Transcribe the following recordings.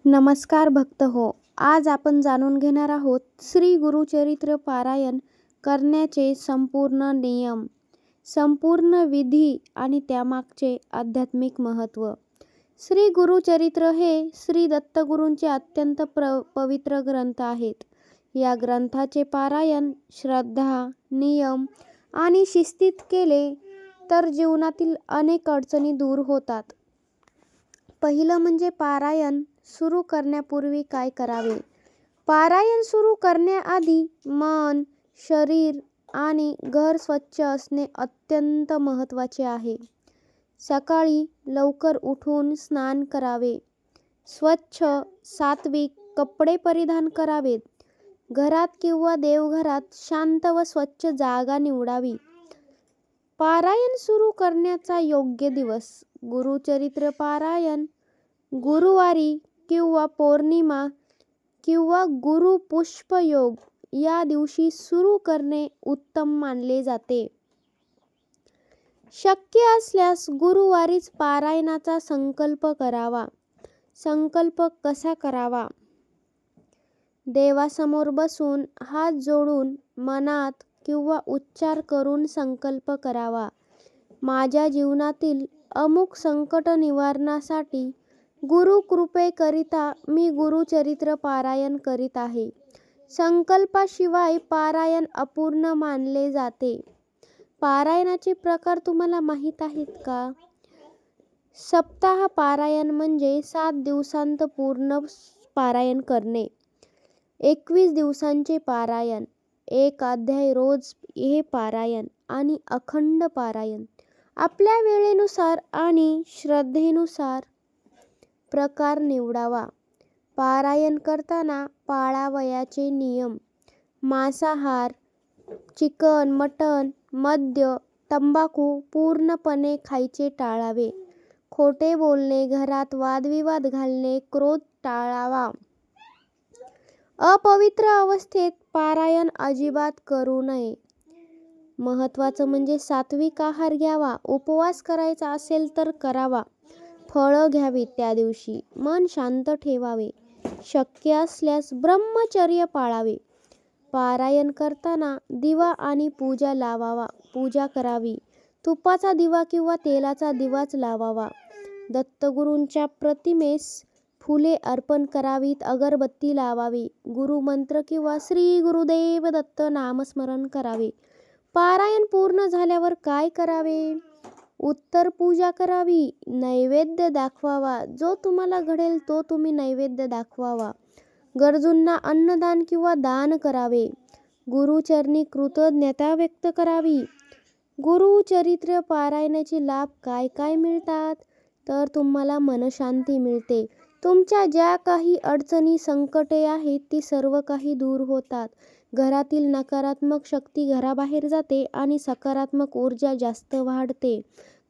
नमस्कार भक्त हो. आज आपण जाणून घेणार आहोत श्री गुरुचरित्र पारायण करण्याचे संपूर्ण नियम, संपूर्ण विधी आणि त्यामागचे आध्यात्मिक महत्त्व. श्री गुरुचरित्र हे श्री दत्तगुरूंचे अत्यंत पवित्र ग्रंथ आहेत. या ग्रंथाचे पारायण श्रद्धा, नियम आणि शिस्तीत केले तर जीवनातील अनेक अडचणी दूर होतात. पहिलं म्हणजे पारायण सुरू करण्यापूर्वी काय करावे. पारायण सुरू करण्याआधी मन, शरीर आणि घर स्वच्छ असणे अत्यंत महत्त्वाचे आहे. सकाळी लवकर उठून स्नान करावे. स्वच्छ, सात्विक कपडे परिधान करावेत. घरात किंवा देवघरात शांत व स्वच्छ जागा निवडावी. पारायण सुरू करण्याचा योग्य दिवस. गुरुचरित्र पारायण गुरुवारी किंवा पौर्णिमा किंवा गुरुपुष्प योग या दिवशी सुरू करणे उत्तम मानले जाते. शक्य असल्यास गुरुवारीच पारायणाचा संकल्प करावा. संकल्प कसा करावा? देवासमोर बसून हात जोडून मनात किंवा उच्चार करून संकल्प करावा. माझ्या जीवनातील अमुक संकट निवारणासाठी गुरु कृपेकरिता मी गुरुचरित्र पारायण करीत आहे. संकल्पाशिवाय पारायण अपूर्ण मानले जाते. पारायणाचे प्रकार तुम्हाला माहीत आहेत का? सप्ताह पारायण म्हणजे 7 दिवसांत पूर्ण पारायण करणे. 21 दिवसांचे पारायण, 1 अध्याय रोज हे पारायण आणि अखंड पारायण. आपल्या वेळेनुसार आणि श्रद्धेनुसार प्रकार निवडावा. पारायण करताना पाळावयाचे नियम. मांसाहार, चिकन, मटण, मद्य, तंबाखू पूर्णपणे खायचे टाळावे. खोटे बोलणे, घरात वादविवाद घालणे, क्रोध टाळावा. अपवित्र अवस्थेत पारायण अजिबात करू नये. महत्त्वाचं म्हणजे सात्विक आहार घ्यावा. उपवास करायचा असेल तर करावा. फळं घ्यावीत त्या दिवशी. मन शांत ठेवावे. शक्य असल्यास ब्रह्मचर्य पाळावे. पारायण करताना दिवा आणि पूजा करावी. तुपाचा दिवा किंवा तेलाचा दिवाच लावावा. दत्तगुरूंच्या प्रतिमेस फुले अर्पण करावीत. अगरबत्ती लावावी. गुरुमंत्र किंवा श्री गुरुदेव दत्त नामस्मरण करावे. पारायण पूर्ण झाल्यावर काय करावे? उत्तर पूजा करावी. नैवेद्य दाखवावा. जो तुम्हाला घडेल तो तुम्ही नैवेद्य दाखवावा. गरजूंना अन्नदान किंवा दान करावे. गुरुचरणी कृतज्ञता व्यक्त करावी. गुरुचरित्र पारायणाचे लाभ काय काय मिळतात? तर तुम्हाला मनशांती मिळते. तुमच्या ज्या काही अडचणी, संकटे आहेत ती सर्व काही दूर होतात. घरातील नकारात्मक शक्ती घराबाहेर जाते आणि सकारात्मक ऊर्जा जास्त वाढते.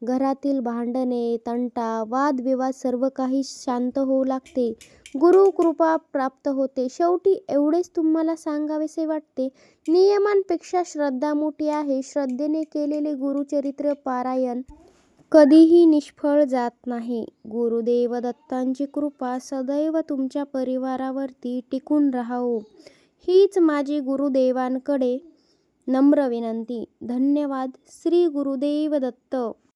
घरातील भांडणे, तंटा, वादविवाद सर्व काही शांत होऊ लागते. गुरुकृपा प्राप्त होते. शेवटी एवढेच तुम्हाला सांगावेसे वाटते. नियमांपेक्षा श्रद्धा मोठी आहे. श्रद्धेने केलेले गुरुचरित्र पारायण कधीही निष्फळ जात नाही. गुरुदेव दत्तांची कृपा सदैव तुमच्या परिवारावरती टिकून राहावो हीच माझी गुरुदेवांकडे नम्र विनंती. धन्यवाद. श्री गुरुदेव दत्त.